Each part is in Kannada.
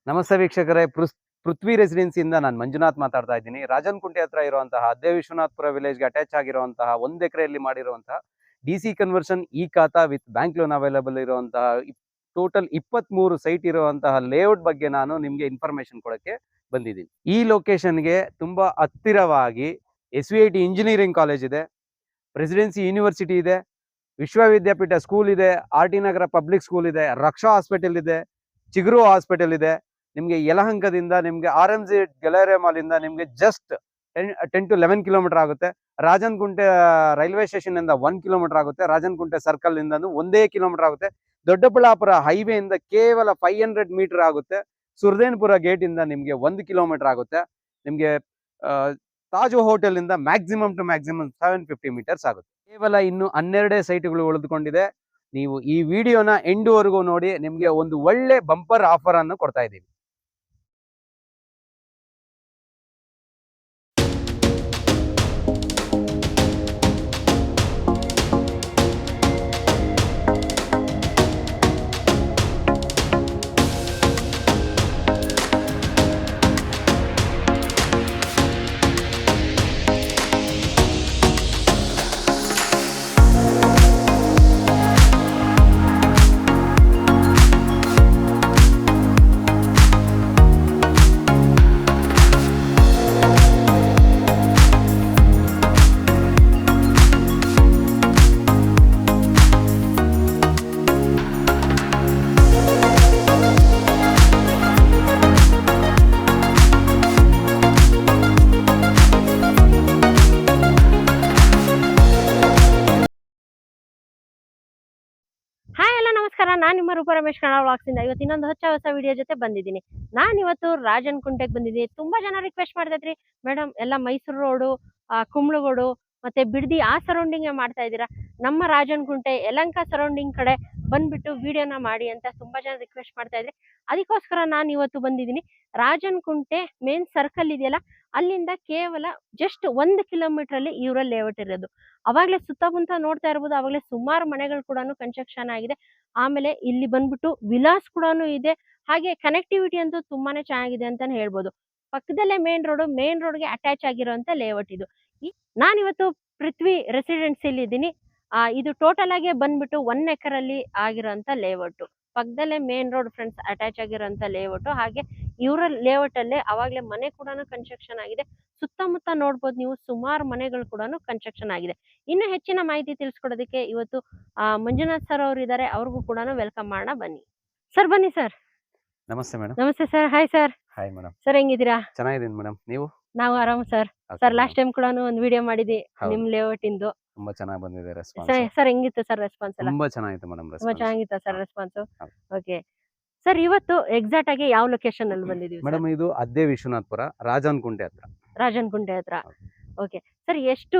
ನಮಸ್ತೆ ವೀಕ್ಷಕರೇ, ಪೃಥ್ವಿ ರೆಸಿಡೆನ್ಸಿಯಿಂದ ನಾನು ಮಂಜುನಾಥ್ ಮಾತಾಡ್ತಾ ಇದ್ದೀನಿ. ರಾಜನಕುಂಟೆ ಹತ್ರ ಇರುವಂತಹ ಅದ್ದೇ ವಿಶ್ವನಾಥ್ಪುರ ವಿಲೇಜ್ಗೆ ಅಟ್ಯಾಚ್ ಆಗಿರುವಂತಹ 1 ಎಕರೆಯಲ್ಲಿ ಮಾಡಿರುವಂತಹ ಡಿಸಿ ಕನ್ವರ್ಷನ್ ಇ ಖಾತಾ ವಿತ್ ಬ್ಯಾಂಕ್ ಲೋನ್ ಅವೈಲಬಲ್ ಇರುವಂತಹ ಟೋಟಲ್ 23 ಸೈಟ್ ಇರುವಂತಹ ಲೇಔಟ್ ಬಗ್ಗೆ ನಾನು ನಿಮಗೆ ಇನ್ಫಾರ್ಮೇಶನ್ ಕೊಡಕ್ಕೆ ಬಂದಿದ್ದೀನಿ. ಈ ಲೊಕೇಶನ್ಗೆ ತುಂಬಾ ಹತ್ತಿರವಾಗಿ SVIT ಇಂಜಿನಿಯರಿಂಗ್ ಕಾಲೇಜ್ ಇದೆ, ಪ್ರೆಸಿಡೆನ್ಸಿ ಯೂನಿವರ್ಸಿಟಿ ಇದೆ, ವಿಶ್ವವಿದ್ಯಾಪೀಠ ಸ್ಕೂಲ್ ಇದೆ, RT ನಗರ ಪಬ್ಲಿಕ್ ಸ್ಕೂಲ್ ಇದೆ, ರಕ್ಷಾ ಹಾಸ್ಪಿಟಲ್ ಇದೆ, ಚಿಗುರು ಹಾಸ್ಪಿಟಲ್ ಇದೆ. ನಿಮಗೆ ಯಲಹಂಕದಿಂದ ನಿಮಗೆ RMZ ಗೆಲರೆ ಮಾಲ್ ಇಂದ ನಿಮಗೆ ಜಸ್ಟ್ 10 to 11 ಕಿಲೋಮೀಟರ್ ಆಗುತ್ತೆ. ರಾಜನಕುಂಟೆ ರೈಲ್ವೆ ಸ್ಟೇಷನ್ ಇಂದ 1 ಕಿಲೋಮೀಟರ್ ಆಗುತ್ತೆ. ರಾಜನಕುಂಟೆ ಸರ್ಕಲ್ ಇಂದ 1 ಕಿಲೋಮೀಟರ್ ಆಗುತ್ತೆ. ದೊಡ್ಡಬಳ್ಳಾಪುರ ಹೈವೇ ಇಂದ ಕೇವಲ 500 ಮೀಟರ್ ಆಗುತ್ತೆ. ಸುರ್ದೇನ್ಪುರ ಗೇಟ್ ಇಂದ ನಿಮಗೆ 1 ಕಿಲೋಮೀಟರ್ ಆಗುತ್ತೆ. ನಿಮಗೆ ತಾಜು ಹೋಟೆಲ್ ಇಂದ ಮ್ಯಾಕ್ಸಿಮಮ್ ಟು ಮ್ಯಾಕ್ಸಿಮಮ್ 750 ಮೀಟರ್ಸ್ ಆಗುತ್ತೆ. ಕೇವಲ ಇನ್ನು 12 ಸೈಟ್ಗಳು ಉಳಿದುಕೊಂಡಿದೆ. ನೀವು ಈ ವಿಡಿಯೋನ ಎಂಡ್ ವರೆಗೂ ನೋಡಿ, ನಿಮಗೆ ಒಂದು ಒಳ್ಳೆ ಬಂಪರ್ ಆಫರ್ ಅನ್ನು ಕೊಡ್ತಾ ಇದ್ದೀವಿ. ಹಾಯ್ ಎಲ್ಲ ನಮಸ್ಕಾರ. ನಾನು ನಿಮ್ಮ ರೂಪ ರಮೇಶ್ ಕನ್ನಡ ವ್ಲಾಗ್ಸ್ ಇಂದ ಇವತ್ತು ಇನ್ನೊಂದು ಹೊಸ ವಿಡಿಯೋ ಜೊತೆ ಬಂದಿದ್ದೀನಿ. ನಾನು ಇವತ್ತು ರಾಜನಕುಂಟೆಗೆ ಬಂದಿದ್ದೀನಿ. ತುಂಬಾ ಜನ ರಿಕ್ವೆಸ್ಟ್ ಮಾಡ್ತಿದ್ರಿ, ಮೇಡಮ್ ಎಲ್ಲ ಮೈಸೂರು ರೋಡು, ಕುಂಬ್ಳಗೋಡು ಮತ್ತೆ ಬಿಡದಿ ಆ ಸರೌಂಡಿಂಗ್ ಮಾಡ್ತಾ ಇದ್ದೀರಾ, ನಮ್ಮ ರಾಜನಕುಂಟೆ ಯಲಹಂಕ ಸರೌಂಡಿಂಗ್ ಕಡೆ ಬಂದ್ಬಿಟ್ಟು ವಿಡಿಯೋನ ಮಾಡಿ ಅಂತ ತುಂಬಾ ಜನ ರಿಕ್ವೆಸ್ಟ್ ಮಾಡ್ತಾ ಇದ್ರಿ. ಅದಕ್ಕೋಸ್ಕರ ನಾನು ಇವತ್ತು ಬಂದಿದ್ದೀನಿ. ರಾಜನಕುಂಟೆ ಮೇನ್ ಸರ್ಕಲ್ ಇದೆಯಲ್ಲ, ಅಲ್ಲಿಂದ ಕೇವಲ ಜಸ್ಟ್ 1 ಕಿಲೋಮೀಟರ್ ಅಲ್ಲಿ ಇವರ ಲೇಔಟ್ ಇರೋದು. ಅವಾಗ್ಲೇ ಸುತ್ತಮುತ್ತ ನೋಡ್ತಾ ಇರ್ಬೋದು, ಅವಾಗ್ಲೇ ಸುಮಾರು ಮನೆಗಳು ಕೂಡ ಕನ್ಸ್ಟ್ರಕ್ಷನ್ ಆಗಿದೆ. ಆಮೇಲೆ ಇಲ್ಲಿ ಬಂದ್ಬಿಟ್ಟು ವಿಲಾಸ್ ಕೂಡ ಇದೆ. ಹಾಗೆ ಕನೆಕ್ಟಿವಿಟಿ ಅಂತೂ ತುಂಬಾನೇ ಚೆನ್ನಾಗಿದೆ ಅಂತಾನೆ ಹೇಳ್ಬೋದು. ಪಕ್ಕದಲ್ಲೇ ಮೇನ್ ರೋಡ್ಗೆ ಅಟ್ಯಾಚ್ ಆಗಿರುವಂತ ಲೇಔಟ್ ಇದು. ನಾನಿವತ್ತು ಪೃಥ್ವಿ ರೆಸಿಡೆನ್ಸಿಯಲ್ಲಿ ಇದ್ದೀನಿ. ಇದು ಟೋಟಲ್ ಆಗಿ ಬಂದ್ಬಿಟ್ಟು 1 ಎಕರಲ್ಲಿ ಆಗಿರೋಂತ ಲೇಔಟ್. ಪಕ್ಕದಲ್ಲೇ ಮೇನ್ ರೋಡ್ ಫ್ರೆಂಡ್ಸ್ ಅಟ್ಯಾಚ್ ಆಗಿರೋಂತ ಲೇಔಟ್. ಹಾಗೆ ಇವರ ಲೇಔಟ್ ಅಲ್ಲೇ ಅವಾಗ್ಲೇ ಮನೆ ಕೂಡ ಕನ್ಸ್ಟ್ರಕ್ಷನ್ ಆಗಿದೆ. ಸುತ್ತಮುತ್ತ ನೋಡ್ಬೋದು ನೀವು, ಸುಮಾರು ಮನೆಗಳು ಕೂಡ ಕನ್ಸ್ಟ್ರಕ್ಷನ್ ಆಗಿದೆ. ಇನ್ನು ಹೆಚ್ಚಿನ ಮಾಹಿತಿ ತಿಳಿಸ್ಕೊಡೋದಕ್ಕೆ ಇವತ್ತು ಮಂಜುನಾಥ್ ಸರ್ ಅವರು ಇದ್ದಾರೆ. ಅವ್ರಿಗೂ ಕೂಡ ವೆಲ್ಕಮ್ ಮಾಡೋಣ, ಬನ್ನಿ ಸರ್. ಬನ್ನಿ ಸರ್. ನಮಸ್ತೆ ಮೇಡಮ್. ನಮಸ್ತೆ sir. Hi sir. Hi madam. Sir ಹೆಂಗಿದ್ದೀರಾ? ಚೆನ್ನಾಗಿದ್ದೀನಿ ಮೇಡಮ್, ನೀವು? ನಾವು ಆರಾಮ್ ಸರ್. ಸರ್ ಲಾಸ್ಟ್ ಟೈಮ್ ಕೂಡ ಒಂದು ವಿಡಿಯೋ ಮಾಡಿದ್ವಿ ನಿಮ್ ಲೇಔಟ್ ಇಂದು. ತುಂಬಾ ಚೆನ್ನಾಗಿ ಬಂದಿದೆ ರೆಸ್ಪಾನ್ಸ್. ಸರ್ ಹೆಂಗಿತ್ತು ಸರ್ ರೆಸ್ಪಾನ್ಸ್ ಎಲ್ಲ? ತುಂಬಾ ಚೆನ್ನಾಗಿತ್ತು ಮೇಡಮ್ ತುಂಬಾ ರೆಸ್ಪಾನ್ಸ್. ಚೆನ್ನಾಗಿತ್ತ ಸರ್ ರೆಸ್ಪಾನ್ಸ್? ಓಕೆ ಸರ್, ಇವತ್ತು ಎಕ್ಸಾಕ್ಟ್ ಆಗಿ ಯಾವ ಲೊಕೇಶನ್ ಅಲ್ಲಿ ಬಂದಿದೀವಿ ಮೇಡಮ್? ಇದು ಅದ್ದೇ ವಿಶ್ವನಾಥ್ಪುರ, ರಾಜನಕುಂಟೆ ಹತ್ರ. ರಾಜನಕುಂಟೆ ಹತ್ರ. ಓಕೆ ಸರ್, ಎಷ್ಟು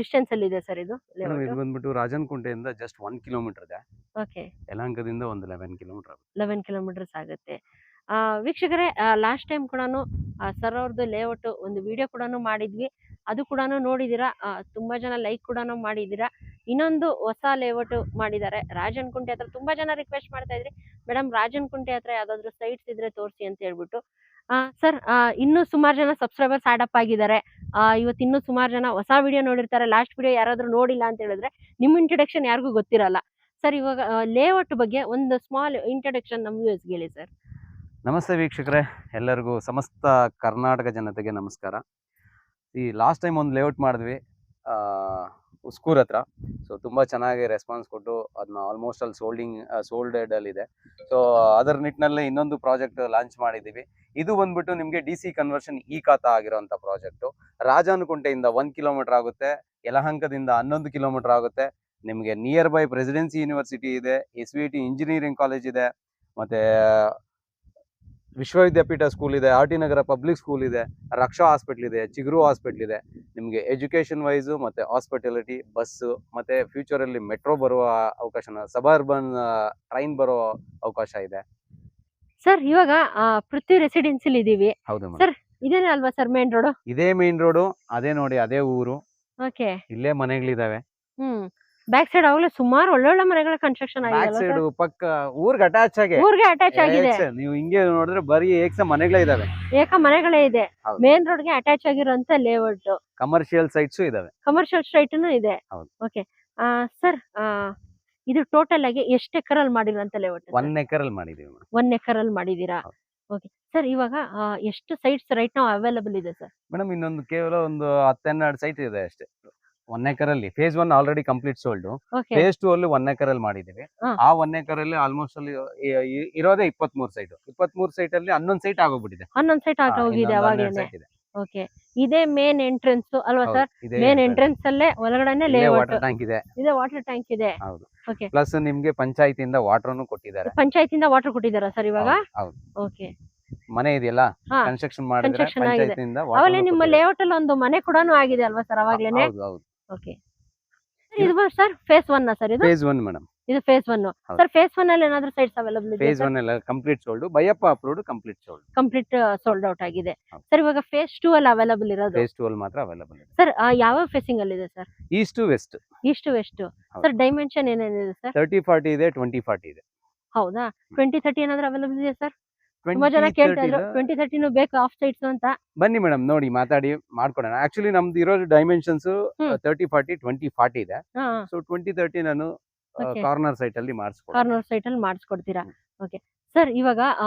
ಡಿಸ್ಟೆನ್ಸ್ ಅಲ್ಲಿ ಇದೆ ಸರ್ ಇದು? ಇದು ಬಂದ್ಬಿಟ್ಟು ರಾಜನಕುಂಟೆಯಿಂದ ಜಸ್ಟ್ 1 ಕಿಲೋಮೀಟರ್ ಇದೆ. ಓಕೆ. ಯಲಹಂಕದಿಂದ ಒಂದು 11 ಕಿಲೋಮೀಟರ್ ಆಗುತ್ತೆ. 11 ಕಿಲೋಮೀಟರ್ಸ್ ಆಗುತ್ತೆ. ವೀಕ್ಷಕರೇ, ಲಾಸ್ಟ್ ಟೈಮ್ ಕೂಡ ಸರ್ ಅವ್ರದ್ದು ಲೇಔಟ್ ಒಂದು ವಿಡಿಯೋ ಕೂಡ ಮಾಡಿದ್ವಿ. ಅದು ಕೂಡ ನೋಡಿದೀರಾ. ತುಂಬಾ ಜನ ಲೈಕ್ ಕೂಡ ಮಾಡಿದೀರಾ. ಇನ್ನೊಂದು ಹೊಸ ಲೇಔಟ್ ಮಾಡಿದ್ದಾರೆ ರಾಜನಕುಂಟೆ ಹತ್ರ. ತುಂಬಾ ಜನ ರಿಕ್ವೆಸ್ಟ್ ಮಾಡ್ತಾ ಇದ್ರಿ, ಮೇಡಮ್ ರಾಜನಕುಂಟೆ ಹತ್ರ ಯಾವ್ದಾದ್ರು ಸೈಟ್ಸ್ ಇದ್ರೆ ತೋರಿಸಿ ಅಂತ ಹೇಳ್ಬಿಟ್ಟು. ಸರ್, ಇನ್ನೂ ಸುಮಾರು ಜನ ಸಬ್ಸ್ಕ್ರೈಬರ್ಸ್ ಆಡ್ ಅಪ್ ಆಗಿದ್ದಾರೆ. ಇವತ್ತು ಇನ್ನೂ ಸುಮಾರು ಜನ ಹೊಸ ವಿಡಿಯೋ ನೋಡಿರ್ತಾರೆ. ಲಾಸ್ಟ್ ವಿಡಿಯೋ ಯಾರಾದ್ರೂ ನೋಡಿಲ್ಲ ಅಂತ ಹೇಳಿದ್ರೆ ನಿಮ್ಮ ಇಂಟ್ರೊಡಕ್ಷನ್ ಯಾರಿಗೂ ಗೊತ್ತಿರಲ್ಲ. ಸರ್, ಇವಾಗ ಲೇಔಟ್ ಬಗ್ಗೆ ಒಂದು ಸ್ಮಾಲ್ ಇಂಟ್ರೊಡಕ್ಷನ್ ನಮ್ಮ ವ್ಯೂಸ್ಗೆ ಹೇಳಿ ಸರ್. ನಮಸ್ತೆ ವೀಕ್ಷಕರೇ, ಎಲ್ಲರಿಗೂ ಸಮಸ್ತ ಕರ್ನಾಟಕ ಜನತೆಗೆ ನಮಸ್ಕಾರ. ಈ ಲಾಸ್ಟ್ ಟೈಮ್ ಒಂದು ಲೇಔಟ್ ಮಾಡಿದ್ವಿ ಉಸ್ಕೂರ್ ಹತ್ರ. ಸೊ ತುಂಬ ಚೆನ್ನಾಗಿ ರೆಸ್ಪಾನ್ಸ್ ಕೊಟ್ಟು ಅದನ್ನ ಆಲ್ಮೋಸ್ಟ್ ಅಲ್ಲಿ ಸೋಲ್ಡೆಡ್ ಅಲ್ಲಿ ಇದೆ. ಸೊ ಅದರ ನಿಟ್ಟಿನಲ್ಲಿ ಇನ್ನೊಂದು ಪ್ರಾಜೆಕ್ಟ್ ಲಾಂಚ್ ಮಾಡಿದ್ದೀವಿ. ಇದು ಬಂದ್ಬಿಟ್ಟು ನಿಮಗೆ DC ಕನ್ವರ್ಷನ್ ಇ ಖಾತಾ ಆಗಿರೋಂಥ ಪ್ರಾಜೆಕ್ಟು. ರಾಜನಕುಂಟೆಯಿಂದ 1 ಕಿಲೋಮೀಟರ್ ಆಗುತ್ತೆ, ಯಲಹಂಕದಿಂದ 11 ಕಿಲೋಮೀಟರ್ ಆಗುತ್ತೆ. ನಿಮಗೆ ನಿಯರ್ ಬೈ ಪ್ರೆಸಿಡೆನ್ಸಿ ಯೂನಿವರ್ಸಿಟಿ ಇದೆ, SVIT ಇಂಜಿನಿಯರಿಂಗ್ ಕಾಲೇಜ್ ಇದೆ, ಮತ್ತೆ ವಿಶ್ವವಿದ್ಯಾಪೀಠ ಸ್ಕೂಲ್ ಇದೆ, RT ನಗರ ಪಬ್ಲಿಕ್ ಸ್ಕೂಲ್ ಇದೆ, ರಕ್ಷಾ ಹಾಸ್ಪಿಟಲ್ ಇದೆ, ಚಿಗುರು ಹಾಸ್ಪಿಟಲ್ ಇದೆ. ನಿಮಗೆ ಎಜುಕೇಶನ್ ವೈಸು ಮತ್ತೆ ಹಾಸ್ಪಿಟಾಲಿಟಿ, ಬಸ್ಸು, ಮತ್ತೆ ಫ್ಯೂಚರಲ್ಲಿ ಮೆಟ್ರೋ ಬರುವ ಅವಕಾಶ, ಸಬರ್ಬನ್ ಟ್ರೈನ್ ಬರೋ ಅವಕಾಶ ಇದೆ. ಸರ್, ಇವಾಗ ಪೃಥ್ವಿ ರೆಸಿಡೆನ್ಸಿಲ್ ಇದೀವಿ. ಹೌದು ಸರ್, ಇದೇನೇ ಅಲ್ವಾ ಸರ್ ಮೇನ್ ರೋಡ್? ಇದೇ ಮೇನ್ ರೋಡು, ಅದೇ ನೋಡಿ, ಅದೇ ಊರು. ಓಕೆ. ಇಲ್ಲೇ ಮನೆಗಳಿದಾವೆ. ಬ್ಯಾಕ್ ಸೈಡ್ ಅವಾಗಲೇ ಸುಮಾರು ಒಳ್ಳೊಳ್ಳೆ ಮನೆಗಳ ಕನ್ಸ್ಟ್ರಕ್ಷನ್ ಆಗಿದೆ ಬ್ಯಾಕ್ ಅಲ್ವಾ ಸೈಡ್ ಸರ್? ಪಕ್ಕ ಊರ್ಗ್ ಅಟ್ಯಾಚ್ ಆಗಿ ಊರ್ಗೆ ಅಟ್ಯಾಚ್ ಆಗಿದೆ. ನೀವು ಹಿಂಗೆ ನೋಡಿದ್ರೆ ಬರೀ ಏಕ್ಸ ಮನೆಗಳೇ ಇದಾವೆ. ಏಕ ಮನೆಗಳೇ ಇದೆ. ಹೌದು. ಮೇನ್ ರೋಡ್ ಗೆ ಅಟ್ಯಾಚ್ ಆಗಿರುವಂತ ಲೇಔಟ್. ಕಮರ್ಷಿಯಲ್ ಸೈಟ್ಸ್ ಇದಾವೆ. ಕಮರ್ಷಿಯಲ್ ಸ್ಟ್ರೈಟ್ನು ಇದೆ. ಹೌದು. ಓಕೆ. ಸರ್ ಇದು ಟೋಟಲ್ ಆಗಿ ಎಷ್ಟು ಎಕರಲ್ಲಿ ಮಾಡಿರುವಂತ ಲೇಔಟ್? 1 ಎಕರ್ ಅಲ್ಲಿ ಮಾಡಿದೀವಿ ಮೇಡಮ್. 1 ಎಕರಲ್ಲಿ ಮಾಡಿದೀರಾ? ಹೌದು. ಓಕೆ. ಸರ್ ಇವಾಗ ಎಷ್ಟು ಸೈಟ್ಸ್ ರೈಟ್ ನಾವು ಅವೈಲಬಲ್ ಇದೆ ಸರ್? ಮೇಡಮ್ ಇನ್ನೊಂದು ಕೇವಲ ಒಂದು 10-12 ಸೈಟ್ ಇದೆ ಅಷ್ಟೇ 1 ಎಕರ್ ಅಲ್ಲಿ. Phase 1 already complete sold. Okay. Phase 2 ಅಲ್ಲಿ 1 ಎಕರ್ ಅಲ್ಲಿ ಮಾಡಿದೀವಿ. ಹಾ. ಆ 1 ಎಕರ್ ಅಲ್ಲಿ ಆಲ್ಮೋಸ್ಟ್ ಅಲ್ಲಿ ಇರೋದೇ 23 ಸೈಟ್. 23 ಸೈಟ್ ಅಲ್ಲಿ 11 ಸೈಟ್ ಆಗೋಗ್ಬಿಟ್ಟಿದೆ. 11 ಸೈಟ್ ಆಗ ಹೋಗಿದೆ ಅವಾಗೇನೆ. ಓಕೆ. ಇದೇ ಮೇನ್ ಎಂಟ್ರೆನ್ಸ್ ಅಲ್ವಾ ಸರ್? ಮೇನ್ ಎಂಟ್ರೆನ್ಸ್ ಅಲ್ಲೇ ಒಳಗಡೆನೆ ಲೇಔಟ್. ವಾಟರ್ ಟ್ಯಾಂಕ್ ಇದೆ. ಇದೆ ವಾಟರ್ ಟ್ಯಾಂಕ್ ಇದೆ. ಹೌದು. ಓಕೆ. ಪ್ಲಸ್ ನಿಮ್ಗೆ ಪಂಚಾಯತಿಯಿಂದ ವಾಟರ್ನು ಕೊಟ್ಟಿದ್ದಾರೆ. ಪಂಚಾಯತಿಂದ ವಾಟರ್ ಕೊಟ್ಟಿದ್ದಾರಾ ಸರ್ ಇವಾಗ? ಹೌದು. ಓಕೆ. ಮನೆ ಇದೆಯಲ್ಲ ಹಾ. ಕನ್ಸ್ಟ್ರಕ್ಷನ್ ಮಾಡಿದ್ರೆ Construction ಆಗಿದೆ. ಪಂಚಾಯತಿಯಿಂದ ಆಮೇಲೆ ನಿಮ್ಮ ವಾಟರ್. ಲೇಔಟ್ ಅಲ್ಲಿ ಒಂದು ಮನೆ ಕೂಡ ಆಗಿದೆ ಅಲ್ವಾ ಸರ್ ಅವಾಗ್ಲೇನೆ? ಹೌದು ಹೌದು. ಓಕೆ. ಇದು ಸರ್ ಫೇಸ್ 1 ಸರ್ ಇದು? Phase 1 madam. ಇದು ಫೇಸ್ 1. ಹೌದು. ಸರ್ ಫೇಸ್ 1 ಅಲ್ಲಿ ಏನಾದ್ರು ಸೈಟ್ಸ್ ಅವೈಲಬಲ್ ಇದೆ? ಫೇಸ್ 1 ಎಲ್ಲ complete sold. Baiyappa approved complete sold. Complete sold out ಆಗಿದೆ. ಹೌದು. ಸರ್ ಇವಾಗ ಫೇಸ್ 2 ಅಲ್ಲಿ ಅವೈಲಬಲ್ ಇರೋದು? ಫೇಸ್ 2 ಅಲ್ಲಿ ಮಾತ್ರ ಅವೈಲಬಲ್ ಇದೆ. ಸರ್ ಯಾವ ಫೇಸಿಂಗ್ ಅಲ್ಲಿ ಇದೆ sir? East to west. East west. Sir dimension ಏನೇನಿದೆ ಸರ್? 30-40 ಇದೆ, 20-40 ಇದೆ. ಹೌದಾ? 20-30 ಏನಾದ್ರು ಅವೈಲಬಲ್ ಇದೆ ಸರ್? ತುಂಬಾ ಜನ ಕೇಳ್ತಾ ಇದ್ರು 20-30 ಬೇಕು ಆಫ್ ಸೈಟ್ಸ್ ಅಂತ. ಬನ್ನಿ ಮೇಡಮ್ ನೋಡಿ ಮಾತಾಡಿ ಮಾಡ್ಕೊಡೋಣ. ಆಕ್ಚುಲಿ ನಮ್ದು ಇರೋ ಡೈಮೆನ್ಷನ್ಸ್ 30-40 20-40 ಇದೆ. ಹಾ. ಸೊ 20-30 ನಾನು Okay. ಕಾರ್ನರ್ ಸೈಟ್ ಅಲ್ಲಿ ಮಾಡಿಸ್ಕೊಡ್ತೀನಿ. ಕಾರ್ನರ್ ಸೈಟ್ ಅಲ್ಲಿ ಮಾಡಿಸ್ಕೊಡ್ತೀರಾ? ಓಕೆ. ಸರ್ ಇವಾಗ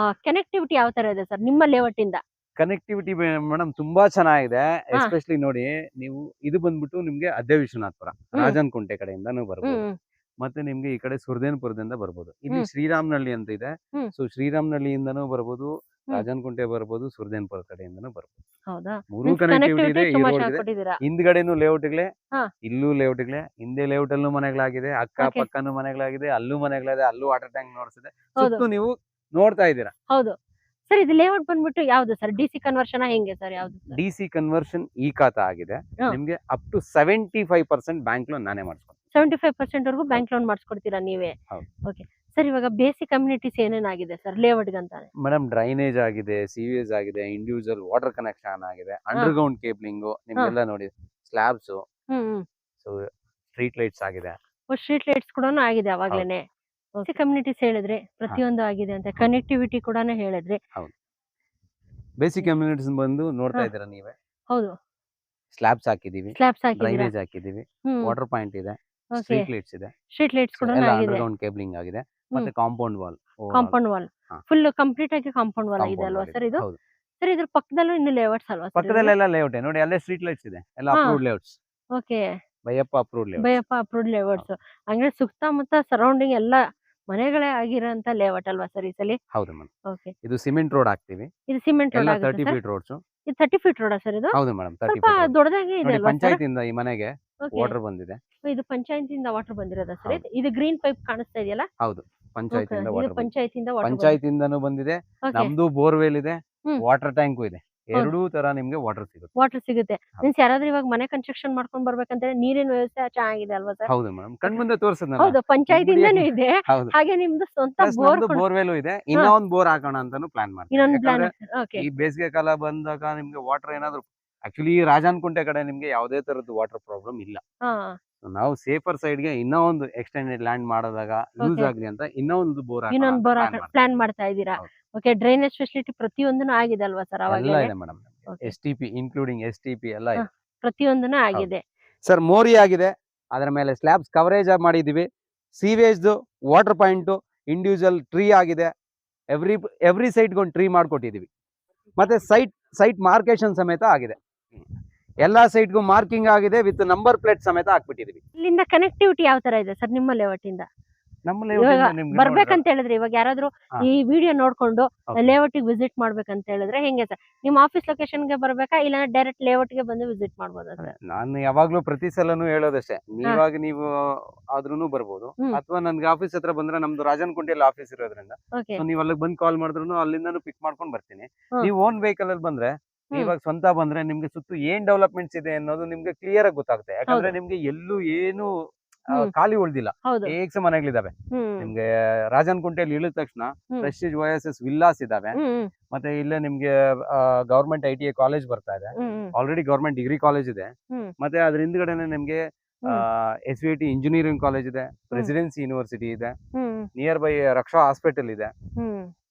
ಕನೆಕ್ಟಿವಿಟಿ ಯಾವ ತರ ಇದೆ ಸರ್ ನಿಮ್ಮ ಲೇಔಟ್ ಇಂದ? ಕನೆಕ್ಟಿವಿಟಿ ಮೇಡಮ್ ತುಂಬಾ ಚೆನ್ನಾಗಿದೆ. ಎಸ್ಪೆಷಲಿ ನೋಡಿ ನೀವು ಇದು ಬಂದ್ಬಿಟ್ಟು ನಿಮ್ಗೆ ಅದ್ದೇ ವಿಶ್ವನಾಥ್ಪುರ ರಾಜನ್ ಕುಂಟೆ ಕಡೆಯಿಂದಾನು ಬರ್ಬೋದು. ಮತ್ತೆ ನಿಮ್ಗೆ ಈ ಕಡೆ ಸುರ್ದೇನ್ಪುರದಿಂದ ಬರ್ಬೋದು. ಇಲ್ಲಿ ಶ್ರೀರಾಮ್ನಳ್ಳಿ ಅಂತ ಇದೆ. ಸೊ ಶ್ರೀರಾಮ್ನಳ್ಳಿಯಿಂದನೂ ಬರ್ಬೋದು, ರಾಜನ್ ಕುಂಟೆ ಬರ್ಬೋದು, ಸುರ್ದೇನ್ಪುರ ಕಡೆಯಿಂದನೂ ಬರ್ಬೋದು. ಹೌದಾ? ಮೂರು ಕನೆಕ್ಟಿವಿಟಿ ಇದೆ. ಈ ರೋಡ್ ಇದೆ. ಕೊಟ್ಟಿದ್ದೀರಾ? ಹಿಂದ್ಗಡೆನು ಲೇಔಟ್ಗಳೇ, ಹಾ. ಇಲ್ಲೂ ಲೇಔಟ್ಗಳೇ, ಹಿಂದೆ ಲೇಔಟ್ ಅಲ್ಲೂ ಮನೆಗಳಾಗಿದೆ, ಅಕ್ಕ Okay. ಪಕ್ಕನೂ ಮನೆಗಳಾಗಿದೆ, ಅಲ್ಲೂ ಮನೆಗಳಿದೆ, ಅಲ್ಲೂ ವಾಟರ್ ಟ್ಯಾಂಕ್ ನೋಡ್ಸಿದೆ. ಹೌದು. ಸುತ್ತು ನೀವು ನೋಡ್ತಾ ಇದ್ದೀರಾ. ಹೌದು. ಸರ್ ಇದು ಲೇಔಟ್ ಬಂದ್ಬಿಟ್ಟು ಯಾವ್ದು ಸರ್? ಡಿಸಿ ಕನ್ವರ್ಷನ್ ಹೆಂಗೆ ಸರ್ ಯಾವ್ದು? ಡಿಸಿ ಕನ್ವರ್ಷನ್ ಈ ಖಾತಾ ಆಗಿದೆ. ಹಾ. ನಿಮ್ಗೆ ಅಪ್ ಟು 75% ಬ್ಯಾಂಕ್ ಲೋನ್ ನಾನೇ ಮಾಡಿಸ್ಕೊಡ್ತೀನಿ. 75% ವರೆಗೂ ಬ್ಯಾಂಕ್ ಲೋನ್ ಮಾಡಿಸ್ಕೊಡ್ತೀರಾ ನೀವೇ? ಹೌದು. ಓಕೆ. ಸರ್ ಇವಾಗ ಬೇಸಿಕ್ ಕಮ್ಯುನಿಟೀಸ್ ಏನೇನಾಗಿದೆ ಸರ್ ಲೇಔಟ್ ಅಂತಾನೆ? ಮೇಡಮ್ ಡ್ರೈನೇಜ್ ಆಗಿದೆ, ಸಿವೇಜ್ ಆಗಿದೆ, ಇಂಡಿವಿಜುವಲ್ ವಾಟರ್ ಕನೆಕ್ಷನ್ ಆಗಿದೆ, ಅಂಡರ್ಗ್ರೌಂಡ್ ಕೇಬ್ಲಿಂಗ್ ನಿಮ್ಗೆಲ್ಲ ನೋಡಿ, ಸ್ಲ್ಯಾಬ್ಸ್, ಸೊ ಸ್ಟ್ರೀಟ್ ಲೈಟ್ಸ್ ಆಗಿದೆ. ಸ್ಟ್ರೀಟ್ ಲೈಟ್ಸ್ ಕೂಡ ಆಗಿದೆ ಅವಾಗ್ಲೇನೆ. ಕಮ್ಯುನಿಟೀಸ್ ಹೇಳಿದ್ರೆ ಪ್ರತಿಯೊಂದು ಆಗಿದೆ ಅಂತ, ಕನೆಕ್ಟಿವಿಟಿ ಕೂಡ ಹೇಳಿದ್ರೆ. ಬೇಸಿಕ್ ಕಮ್ಯುನಿಟೀಸ್ ಬಂದು ನೋಡ್ತಾ ಇದ್ದೀರಾ ನೀವೇ. ಹೌದು. ಸ್ಲ್ಯಾಬ್ಸ್ ಹಾಕಿದೀವಿ, ಸ್ಲ್ಯಾಬ್ಸ್ ಹಾಕಿದ್ದೀರಾ? ಡ್ರೈನೇಜ್ ಹಾಕಿದೀವಿ, ವಾಟರ್ ಪಾಯಿಂಟ್ ಇದೆ, ಓಕೆ. ಸ್ಟ್ರೀಟ್ ಲೈಟ್ಸ್ ಇದೆ, ಸ್ಟ್ರೀಟ್ ಲೈಟ್ಸ್ ಕೂಡ ಎಲ್ಲ ಆಗಿದೆ. ಅಂಡರ್ಗ್ರೌಂಡ್ ಕೇಬ್ಲಿಂಗ್ ಆಗಿದೆ. ಮತ್ತೆ ಕಾಂಪೌಂಡ್ ವಾಲ್. ಕಾಂಪೌಂಡ್ ವಾಲ್ ಹಾ. ಫುಲ್ ಕಂಪ್ಲೀಟ್ ಆಗಿ ಕಾಂಪೌಂಡ್ ವಾಲ್ ಆಗಿದೆ ಅಲ್ವಾ ಸರ್ ಇದು? ಹೌದು. ಸರ್ ಇದ್ರ ಪಕ್ಕದಲ್ಲೂ ಇನ್ನು ಲೇಔಟ್ಸ್ ಅಲ್ವಾ ಸರ್? ಪಕ್ಕದಲ್ಲೆಲ್ಲ ಲೇಔಟ್ ನೋಡಿ, ಅಲ್ಲೇ ಸ್ಟ್ರೀಟ್ ಲೈಟ್ಸ್ ಇದೆ, ಎಲ್ಲ ಹಾ. Approved layouts. Okay. Baiyappa approved layout. Baiyappa approved layouts. ಹಂಗಾದ್ರೆ ಸುತ್ತಮುತ್ತ ಸರೌಂಡಿಂಗ್ ಎಲ್ಲ ಮನೆಗಳೇ ಆಗಿರೋಂತ ಲೇಔಟ್ ಅಲ್ವಾ ಸರ್ ಈ ಸಲ? ಹೌದು ಮೇಡಮ್. ಓಕೆ. ಇದು ಸಿಮೆಂಟ್ ರೋಡ್ ಹಾಕ್ತಿವಿ. ಇದು ಸಿಮೆಂಟ್ ರೋಡ್ ಎಲ್ಲ ಆಗುತ್ತೆ 30 ಸರ್? Feet roads. ಇದು 30 ಫೀಟ್ ರೋಡಾ ಸರ್ ಇದು? ಹೌದು ಮೇಡಮ್, 30 ಸ್ವಲ್ಪ ಫೀಟ್. ದೊಡ್ಡದಾಗಿ ಇದೆ ನೋಡಿ ಅಲ್ವಾ ಸರ್? ಪಂಚಾಯತಿಯಿಂದ ಈ ಮನೆಗೆ ಓಕೆ. ವಾಟರ್ ಬಂದಿದೆ. ಇದು ಪಂಚಾಯತಿಯಿಂದ ವಾಟರ್ ಬಂದಿರೋದಾ ಸರ್? ಹೌದು. ಇದು ಗ್ರೀನ್ ಪೈಪ್ ಕಾಣಿಸ್ತಾ ಇದೆಯಲ್ಲ? ಹೌದು, ಪಂಚಾಯತಿಯಿಂದ ಇದು ವಾಟರ್ ಪಂಚಾಯತಿಯಿಂದ ವಾಟರ್ ಪಂಚಾಯತಿಂದನೂ ಬಂದಿದೆ. ಓಕೆ. ನಮ್ದು ಬೋರ್ವೆಲ್ ಇದೆ, ಹ್ಮ್. ವಾಟರ್ ಟ್ಯಾಂಕು ಇದೆ. ಎರಡೂ ತರ ನಿಮ್ಗೆ ವಾಟರ್ ಸಿಗುತ್ತೆ. ವಾಟರ್ ಸಿಗುತ್ತೆ. ಹೌದು. ಮೀನ್ಸ್ ಯಾರಾದ್ರೂ ಇವಾಗ ಮನೆ ಕನ್ಸ್ಟ್ರಕ್ಷನ್ ಮಾಡ್ಕೊಂಡ್ ಬರ್ಬೇಕಂದ್ರೆ ನೀರಿನ ವ್ಯವಸ್ಥೆ ಚೆನ್ನಾಗಿದೆ ಅಲ್ವಾ ಸರ್? ಹೌದು ಮೇಡಮ್, ಕಣ್ಮುಂದೆ ತೋರ್ಸದ್ನಲ್ಲ. ಹೌದು, ಪಂಚಾಯತಿಂದನೂ ಇದೆ, ಹೌದು. ಹಾಗೆ ನಿಮ್ದು ಸ್ವಂತ Plus ಬೋರ್ ನಮ್ದು ಬೋರ್ವೆಲ್ ಇದೆ. ಇನ್ನ ಒಂದ್ ಬೋರ್ ಹಾಕೋಣ ಅಂತಾನು ಪ್ಲಾನ್ ಮಾಡ್ತೀವಿ. ಇನ್ನೊಂದು ಪ್ಲಾನ್. ಯಾಕಂದ್ರೆ ಓಕೆ. ಈ ಬೇಸಿಗೆ ಕಾಲ ಬಂದಾಗ ನಿಮ್ಗೆ ವಾಟರ್ ಏನಾದ್ರು, ಆಕ್ಚುಲಿ ರಾಜನ್ ಕುಂಟೆ ಕಡೆ ನಿಮ್ಗೆ ಯಾವುದೇ ತರದ್ದು ವಾಟರ್ ಪ್ರಾಬ್ಲಮ್ ಇಲ್ಲ. ಹಾ. ನಾವು ಸೇಫರ್ ಸೈಡ್ ಗೆ ಇನ್ನೂ ಒಂದು ಎಕ್ಸ್ಟೆಂಡೆಡ್ ಲ್ಯಾಂಡ್ ಮಾಡೋದಾಗ ಯೂಸ್ Okay. ಆಗ್ಲಿ ಅಂತ ಇನ್ನೂ ಒಂದು ಬೋರ್ ಇನ್ನೊಂದು ಬೋರ್ ಪ್ಲಾನ್ ಮಾಡ್ತಾ ಇದ್ದೀರಾ? ಹೌದು. ಓಕೆ. ಡ್ರೈನೇಜ್ ಫೆಸಿಲಿಟಿ ಪ್ರತಿಯೊಂದೂ ಆಗಿದೆ ಅಲ್ವಾ ಸರ್ ಎಲ್ಲ ಅವಾಗಲೇ? ಇದೆ madam. Okay. STP including STP ಎಲ್ಲ ಇದೆ. ಪ್ರತಿಯೊಂದೂ ಆಗಿದೆ. ಸರ್ ಮೋರಿ ಆಗಿದೆ, ಅದರ ಮೇಲೆ ಸ್ಲ್ಯಾಬ್ಸ್ ಕವರೇಜ್ ಮಾಡಿದೀವಿ. Sewage, water point, individual tree ಆಗಿದೆ. ಎವ್ರಿ ಸೈಟ್ಗೆ ಒಂದು ಟ್ರೀ ಮಾಡ್ಕೊಟ್ಟಿದೀವಿ. ಮತ್ತೆ ಸೈಟ್ ಮಾರ್ಕೇಶನ್ ಸಮೇತ ಆಗಿದೆ. ಎಲ್ಲಾ ಸೈಟ್ಗೂ ಮಾರ್ಕಿಂಗ್ ಆಗಿದೆ, ವಿತ್ ನಂಬರ್ ಪ್ಲೇಟ್ ಸಮೇತ ಹಾಕ್ಬಿಟ್ಟಿದೀವಿ. ಇಲ್ಲಿಂದ ಕನೆಕ್ಟಿವಿಟಿ ಯಾವ ತರ ಇದೆ ಸರ್ ನಿಮ್ಮ ಲೇಔಟ್ ಇಂದ? ನಮ್ಮ ಇವಾಗ ಬರ್ಬೇಕಂತ ಹೇಳಿದ್ರೆ ಇವಾಗ ಯಾರಾದ್ರೂ ಹಾ. ಈ ವಿಡಿಯೋ ನೋಡ್ಕೊಂಡು Okay. ಲೇಔಟ್ ಗೆ ವಿಸಿಟ್ ಮಾಡ್ಬೇಕಂತ ಹೇಳಿದ್ರೆ ಹೆಂಗೆ ಸರ್? ನಿಮ್ಮ ಆಫೀಸ್ ಲೊಕೇಶನ್ ಗೆ ಬರ್ಬೇಕಾ ಇಲ್ಲ ಡೈರೆಕ್ಟ್ ಲೇಔಟ್ ಗೆ ಬಂದು ವಿಸಿಟ್ ಮಾಡ್ಬೋದಾ ಸರ್? ನಾನು ಯಾವಾಗ್ಲೂ ಪ್ರತಿ ಸಲನು ಹೇಳೋದಷ್ಟೇ, ನೀವು ಆದ್ರೂನು ಬರ್ಬೋದು, ಹ್ಮ್. ಅಥವಾ ನನ್ಗೆ ಆಫೀಸ್ ಹತ್ರ ಬಂದ್ರೆ ನಮ್ದು ರಾಜನ್ ಕುಂಟೆಯಲ್ಲಿ ಆಫೀಸ್ ಇರೋದ್ರಿಂದ ಓಕೆ. ಸೊ ನೀವು ಅಲ್ಲಿಗೆ ಬಂದು ಕಾಲ್ ಮಾಡಿದ್ರು ಅಲ್ಲಿಂದನೂ ಪಿಕ್ ಮಾಡ್ಕೊಂಡು ಬರ್ತೀನಿ. ಹ್ಮ್. ನೀವು ಓನ್ ವೆಹಿಕಲ್ ಅಲ್ಲಿ ಬಂದ್ರೆ, ಇವಾಗ ಸ್ವಂತ ಬಂದ್ರೆ ನಿಮ್ಗೆ ಸುತ್ತು ಏನ್ ಡೆವಲಪ್ಮೆಂಟ್ಸ್ ಇದೆ ಅನ್ನೋದು ನಿಮ್ಗೆ ಕ್ಲಿಯರ್ ಆಗಿ ಗೊತ್ತಾಗುತ್ತೆ. ಯಾಕಂದ್ರೆ ನಿಮ್ಗೆ ಎಲ್ಲೂ ಏನು ಖಾಲಿ ಉಳ್ದಿಲ್ಲ, ಹೌದು. ಏಕ್ಸ್ ಮನೆಗಳಿದಾವೆ. ನಿಮ್ಗೆ ರಾಜನ್ ಕುಂಟೆಯಲ್ಲಿ ಇಳಿದ ತಕ್ಷಣ ಪ್ರೆಸ್ಟೀಜ್ OSS ವಿಲ್ಲಾಸ್ ಇದಾವೆ. ಮತ್ತೆ ಇಲ್ಲೇ ನಿಮ್ಗೆ ಗವರ್ಮೆಂಟ್ ITI ಕಾಲೇಜ್ ಬರ್ತಾ ಇದೆ. ಆಲ್ರೆಡಿ ಗವರ್ಮೆಂಟ್ ಡಿಗ್ರಿ ಕಾಲೇಜ್ ಇದೆ. ಮತ್ತೆ ಅದ್ರ ಹಿಂದ್ಗಡೆನೆ ನಿಮ್ಗೆ SVT ಇಂಜಿನಿಯರಿಂಗ್ ಕಾಲೇಜ್ ಇದೆ, ಪ್ರೆಸಿಡೆನ್ಸಿ ಯೂನಿವರ್ಸಿಟಿ ಇದೆ, ನಿಯರ್ ಬೈ ರಕ್ಷಾ ಹಾಸ್ಪಿಟಲ್ ಇದೆ.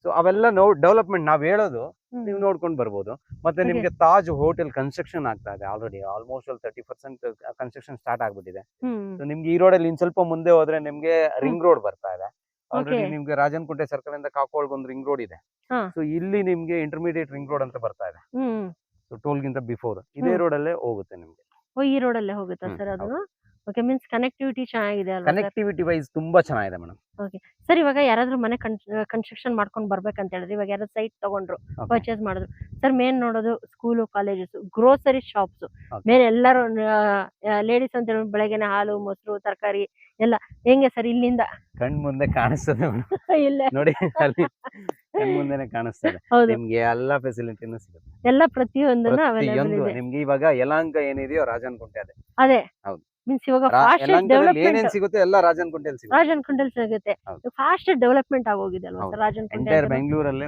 ಸೊ ಅವೆಲ್ಲ ಡೆವಲಪ್ಮೆಂಟ್ ನಾವ್ ಹೇಳೋದು ನೀವು ನೋಡ್ಕೊಂಡು ಬರ್ಬೋದು. ಮತ್ತೆ Okay. ನಿಮ್ಗೆ ತಾಜ್ ಹೋಟೆಲ್ ಕನ್ಸ್ಟ್ರಕ್ಷನ್ ಆಗ್ತಾ ಇದೆ ಆಲ್ರೆಡಿ, ಆಲ್ಮೋಸ್ಟ್ 30% ಕನ್ಸ್ಟ್ರಕ್ಷನ್ ಸ್ಟಾರ್ಟ್ ಆಗ್ಬಿಟ್ಟಿದೆ. ಸೊ ನಿಮ್ಗೆ ಈ ರೋಡಲ್ಲಿ ಇನ್ ಸ್ವಲ್ಪ ಮುಂದೆ ಹೋದ್ರೆ ನಿಮ್ಗೆ ರಿಂಗ್ ರೋಡ್ ಬರ್ತಾ ಇದೆ ಆಲ್ರೆಡಿ. Okay. ನಿಮ್ಗೆ ರಾಜನ್ಕುಂಟೆ ಸರ್ಕಲ್ ಇಂದ ಕಾಕೋಳ್ಗೆ ಒಂದು ರಿಂಗ್ ರೋಡ್ ಇದೆ. ಹಾ. ಸೊ ಇಲ್ಲಿ ನಿಮ್ಗೆ ಇಂಟರ್ಮೀಡಿಯೇಟ್ ರಿಂಗ್ ರೋಡ್ ಅಂತ ಬರ್ತಾ ಇದೆ. ಸೊ ಟೋಲ್ ಗಿಂತ ಬಿಫೋರ್ ಇದೇ ರೋಡ್ ಅಲ್ಲೇ ಹೋಗುತ್ತೆ ನಿಮ್ಗೆ. ಓ, ಈ ರೋಡ್ ಅಲ್ಲೇ ಹೋಗುತ್ತಾ ಸರ್ ಅದು? ಓಕೆ, ಮೀನ್ಸ್ ಕನೆಕ್ಟಿವಿಟಿ ಚೆನ್ನಾಗಿದೆ ಅಲ್ವಾ ಸರ್? ಕನೆಕ್ಟಿವಿಟಿ ವೈಸ್ ತುಂಬಾ ಚೆನ್ನಾಗಿದೆ ಮೇಡಮ್. ಸರ್, ಇವಾಗ ಯಾರಾದ್ರೂ ಮನೆ ಕನ್ಸ್ಟ್ರಕ್ಷನ್ ಮಾಡ್ಕೊಂಡು ಬರ್ಬೇಕಂತ ಹೇಳಿದ್ರೆ, ಇವಾಗ ಯಾರಾದ್ರೂ ಸೈಟ್ ತಗೊಂಡ್ರು, ಪರ್ಚೇಸ್ ಮಾಡಿದ್ರು ಸರ್, ಮೇನ್ ನೋಡೋದು school, colleges, grocery shops, main ಎಲ್ಲರೂ ಲೇಡೀಸ್ ಅಂತ ಹೇಳಿ ಬೆಳಗ್ಗೆನೆ ಹಾಲು, ಮೊಸರು, ತರಕಾರಿ ಎಲ್ಲ ಹೆಂಗೆ ಸರ್ ಇಲ್ಲಿಂದ ಕಣ್ ಮುಂದೆ ಕಾಣಿಸ್ತದೆ ಮೇಡಮ್. ಇಲ್ಲ ನೋಡಿ ಅಲ್ಲಿ ಕಣ್ ಮುಂದೆನೆ ಕಾಣಿಸ್ತದೆ. ಹೌದು, ನಿಮ್ಗೆ ಎಲ್ಲಾ ಫೆಸಿಲಿಟಿನೂ ಸಿಗುತ್ತೆ. ಎಲ್ಲ ಪ್ರತಿಯೊಂದನ್ನು ಅವೈಲೇಬಲ್ ಪ್ರತಿಯೊಂದು ಇದೆ. ನಿಮ್ಗೆ ಇವಾಗ ಯಲಹಂಕ ಏನಿದೆಯೋ ರಾಜನ್ಕುಂಟೆ ಅದೇ. ಅದೇ ಹೌದು. ಮೀನ್ಸ್ ಇವಾಗ ಫಾಸ್ಟ್ ಯಲಹಂಕದಲ್ಲಿ ಏನೇನ್ ಡೆವಲಪ್ಮೆಂಟ್ ಸಿಗುತ್ತೆ ಎಲ್ಲ ರಾಜನ್ಕುಂಟೆಯಲ್ಲಿ ಸಿಗುತ್ತೆ. ರಾಜನ್ಕುಂಟೆಲ್ ಸಿಗುತ್ತೆ. ಹೌದು. ಫಾಸ್ಟ್ ಡೆವಲಪ್ಮೆಂಟ್ ಆಗೋಗಿದೆ ಅಲ್ವಾ ಹೌದು. ಸರ್ ರಾಜನ್ಕುಂಟೆ? ಎಂಟೈರ್ ಬೆಂಗಳೂರಲ್ಲಿ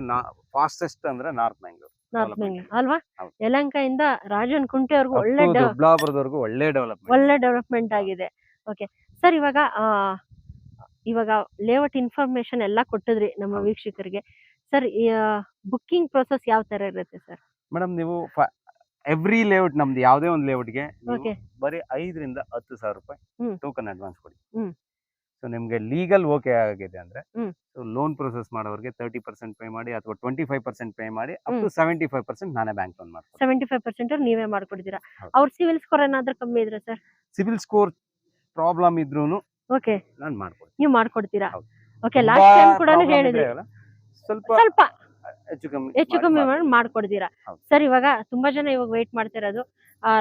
ಫಾಸ್ಟೆಸ್ಟ್ ಅಂದ್ರೆ ನಾರ್ತ್ ಬೆಂಗಳೂರು. ನಾರ್ತ್ ಬೆಂಗಳೂರು ಅಲ್ವಾ? ಹೌದು. ಯಲಹಂಕ ಇಂದ ರಾಜನ್ಕುಂಟೆವರೆಗೂ ಒಳ್ಳೆ ದೊಡ್ಡಬಳ್ಳಾಪುರದವರೆಗೂ ಒಳ್ಳೆ ಡೆವಲಪ್ಮೆಂಟ್ ಆಗಿದೆ. ಓಕೆ ಸರ್, ಇವಾಗ ಲೇಔಟ್ ಇನ್ಫಾರ್ಮೇಶನ್ ಎಲ್ಲ ಕೊಟ್ಟಿದ್ರಿ ನಮ್ಮ ಹೌದು. ವೀಕ್ಷಕರಿಗೆ. ಸರ್, ಬುಕ್ಕಿಂಗ್ ಪ್ರೊಸೆಸ್ ಯಾವ ತರ ಇರುತ್ತೆ ಸರ್? ಮೇಡಮ್ ನೀವು ಎವ್ರಿ ಲೇಔಟ್ ನಮ್ದು ಯಾವ್ದೇ ಒಂದು ಲೇಔಟ್ಗೆ Okay. ಬರೀ 5,000 ರಿಂದ 10,000 ರೂಪಾಯಿ ಹ್ಮ್. ಟೋಕನ್ ಅಡ್ವಾನ್ಸ್ ಕೊಡಿ. ಹ್ಮ್. ಸೊ ನಿಮ್ಗೆ ಲೀಗಲ್ ಓಕೆ ಆಗಿದೆ ಅಂದ್ರೆ ಹ್ಮ್. ಸೊ ಲೋನ್ ಪ್ರೊಸೆಸ್ ಮಾಡೋರಿಗೆ 30% ಪೇ ಮಾಡಿ ಅಥವಾ 25% ಪೇ ಮಾಡಿ ಅಪ್ ಹ್ಮ್. ಟು 75% ನಾನೇ ಬ್ಯಾಂಕ್ ಲೋನ್ ಮಾಡ್ತೀನಿ. 75% ನೀವೇ ಮಾಡ್ಕೊಡ್ತೀರಾ? ಹೌದು. ಅವ್ರ ಸಿವಿಲ್ ಸ್ಕೋರ್ ಏನಾದ್ರೂ ಕಮ್ಮಿ ಇದ್ರೆ ಸರ್? ಸಿವಿಲ್ ಸ್ಕೋರ್ ಪ್ರಾಬ್ಲಮ್ ಇದ್ರೂನು ಓಕೆ, ನಾನು ಮಾಡ್ಕೊಡ್ತೀನಿ. ನೀವು ಮಾಡ್ಕೊಡ್ತೀರಾ? ಹೌದು. ಓಕೆ, ಲಾಸ್ಟ್ ಟೈಮ್ ಕೂಡ ತುಂಬಾ ಹೇಳಿದ್ರಿ problem ಇದ್ರೆ ಸ್ವಲ್ಪ ಸ್ವಲ್ಪ ಹೆಚ್ಚು ಕಮ್ಮಿ ಮಾಡಿ ಮಾಡ್ಕೊಡ್ತೀರಾ? ಹೌದು. ಸರ್, ಇವಾಗ ತುಂಬಾ ಜನ ಇವಾಗ ವೆಯ್ಟ್ ಮಾಡ್ತಿರೋದು,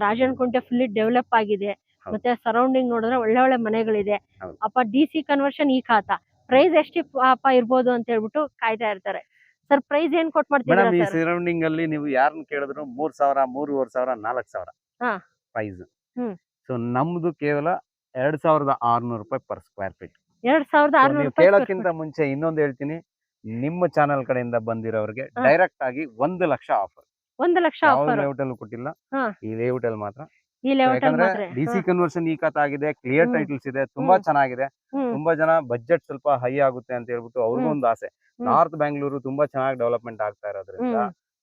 ರಾಜನ್ಕುಂಟೆ ಫುಲ್ಲಿ ಡೆವಲಪ್ ಆಗಿದೆ, ಹೌದು. ಮತ್ತೆ ಸರೌಂಡಿಂಗ್ ನೋಡಿದ್ರೆ ಒಳ್ಳೆ ಒಳ್ಳೆ ಮನೆಗಳಿದೆ, ಹೌದು. ಅಪ್ಪ DC ಕನ್ವರ್ಷನ್ ಈ ಖಾತಾ ಪ್ರೈಸ್ ಎಷ್ಟು ಅಪ್ಪ ಇರ್ಬೋದು ಅಂತ ಹೇಳ್ಬಿಟ್ಟು ಕಾಯ್ತಾ ಇರ್ತಾರೆ. ಸರ್, ಪ್ರೈಸ್ ಏನ್ ಕೊಟ್ ಮಾಡ್ತೀರಾ ಮೇಡಮ್, ಈ ಸರ್? ಸರೌಂಡಿಂಗ್ ಅಲ್ಲಿ ನೀವು ಯಾರನ್ನ ಕೇಳಿದ್ರು 3,000, 3,500, 4,000 ಹಾ. ಪ್ರೈಸ್. ಹ್ಮ್. ಸೊ ನಮ್ದು ಕೇವಲ 2,600 ರೂಪಾಯಿ ಪರ್ ಸ್ಕ್ವೇರ್ ಫೀಟ್. 2,600 ನೀವು ರೂಪಾಯಿ ಕೇಳೋಕ್ಕಿಂತ ಮುಂಚೆ ಇನ್ನೊಂದು ಹೇಳ್ತೀನಿ, ನಿಮ್ಮ ಚಾನೆಲ್ ಕಡೆಯಿಂದ ಬಂದಿರೋರಿಗೆ ಹಾ. ಡೈರೆಕ್ಟ್ ಆಗಿ 1 ಲಕ್ಷ ಆಫರ್. 1 ಲಕ್ಷ ಯಾವ ಆಫರ್ ಲೇಔಟ್ ಅಲ್ಲೂ ಕೊಟ್ಟಿಲ್ಲ, ಹಾ. ಈ ಲೇಔಟ್ ಅಲ್ಲಿ ಮಾತ್ರ. ಈ ಲೇಔಟ್ ಅಲ್ಲಿ ಯಾಕಂದ್ರೆ ಮಾತ್ರ. DC ಕನ್ವರ್ಷನ್ ಈ ಕಥೆ ಆಗಿದೆ, ಕ್ಲಿಯರ್ ಹ್ಮ್. ಟೈಟಲ್ಸ್ ಇದೆ, ತುಂಬಾ ಹ್ಮ್. ಚೆನ್ನಾಗಿದೆ. ಹ್ಮ್. ತುಂಬಾ ಜನ ಬಜೆಟ್ ಸ್ವಲ್ಪ ಹೈ ಆಗುತ್ತೆ ಅಂತ ಹೇಳ್ಬಿಟ್ಟು ಅವ್ರಿಗೂ ಒಂದು ಆಸೆ. ನಾರ್ತ್ ಬ್ಯಾಂಗ್ಳೂರು ತುಂಬಾ ಚೆನ್ನಾಗಿ ಡೆವಲಪ್ಮೆಂಟ್ ಆಗ್ತಾ ಇರೋದ್ರಿಂದ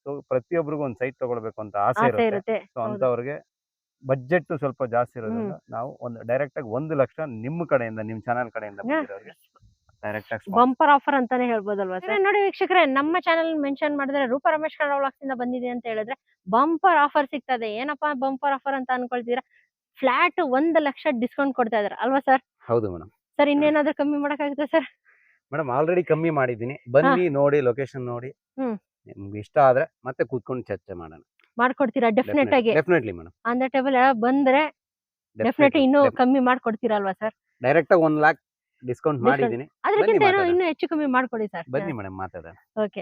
ಸೊ ಪ್ರತಿಯೊಬ್ಬರಿಗೂ ಒಂದು ಸೈಟ್ ತಗೊಳ್ಬೇಕು ಅಂತ ಆಸೆ ಆಸೆ ಇರುತ್ತೆ. ಇರುತ್ತೆ. ಸೊ ಅಂತವ್ರಿಗೆ ಬಜೆಟ್ ಸ್ವಲ್ಪ ಜಾಸ್ತಿ ಇರೋದ್ರಿಂದ ನಾವು ಒಂದು ಡೈರೆಕ್ಟ್ ಆಗಿ 1 ಲಕ್ಷ ನಿಮ್ಮ ಕಡೆಯಿಂದ, ನಿಮ್ ಚಾನೆಲ್ ಕಡೆಯಿಂದ ಬಂದಿರೋರಿಗೆ ಡೈರೆಕ್ಟ್ ಆಗಿ ಬಂಪರ್ ಆಫರ್ ಅಂತಾನೆ ಹೇಳ್ಬೋದಲ್ವಾ ಸರ್? ನೋಡಿ ವೀಕ್ಷಕರೇ, ನಮ್ಮ ಚಾನೆಲ್ ಮೆನ್ಷನ್ ಮಾಡಿದ್ರೆ ರೂಪಾ ರಮೇಶ್ ಕನ್ನಡ ವ್ಲಾಗ್ಸ್ ಇಂದ ಬಂದಿದೆ ಅಂತ ಹೇಳಿದ್ರೆ ಬಂಪರ್ ಆಫರ್ ಸಿಗ್ತದೆ. ಏನಪ್ಪಾ ಬಂಪರ್ ಆಫರ್ ಅಂತ ಅನ್ಕೊಳ್ತೀರಾ? ಫ್ಲಾಟ್ 1 ಲಕ್ಷ ಡಿಸ್ಕೌಂಟ್ ಕೊಡ್ತಾ ಇದಾರೆ ಅಲ್ವಾ ಸರ್? ಹೌದು ಮೇಡಮ್. ಸರ್, ಇನ್ನೇನಾದ್ರೂ ಕಮ್ಮಿ ಮಾಡಕ್ಕಾಗುತ್ತೆ ಸರ್? ಮೇಡಮ್ ಆಲ್ರೆಡಿ ಕಮ್ಮಿ ಮಾಡಿದ್ದೀನಿ, ಬನ್ನಿ ನೋಡಿ, ಲೊಕೇಶನ್ ನೋಡಿ, ಹ್ಮ್. ನಿಮ್ಗೆ ಇಷ್ಟ ಆದ್ರೆ ಮತ್ತೆ ಕೂತ್ಕೊಂಡು ಚರ್ಚೆ ಮಾಡೋಣ. ಮಾಡ್ಕೊಡ್ತೀರಾ? ಡೆಫಿನೆಟ್ ಆಗಿ definitely madam. On the table ಬಂದ್ರೆ ಡೆಫಿನೆಟ್ ಇನ್ನೂ ಕಮ್ಮಿ ಮಾಡ್ಕೊಡ್ತೀರಾ ಅಲ್ವಾ ಸರ್? ಡೈರೆಕ್ಟ್ ಆಗಿ 1 lakh ಡಿಸ್ಕೌಂಟ್ ಮಾಡಿದ್ದೀನಿ. ಅದಕ್ಕಿಂತ ಬನ್ನಿ ಮಾತಾಡೋಣ. ಇನ್ನೂ ಹೆಚ್ಚು ಕಮ್ಮಿ ಮಾಡ್ಕೊಡಿ ಸರ್. ಬನ್ನಿ ಮೇಡಮ್ ಮಾತಾಡೋಣ. ಓಕೆ,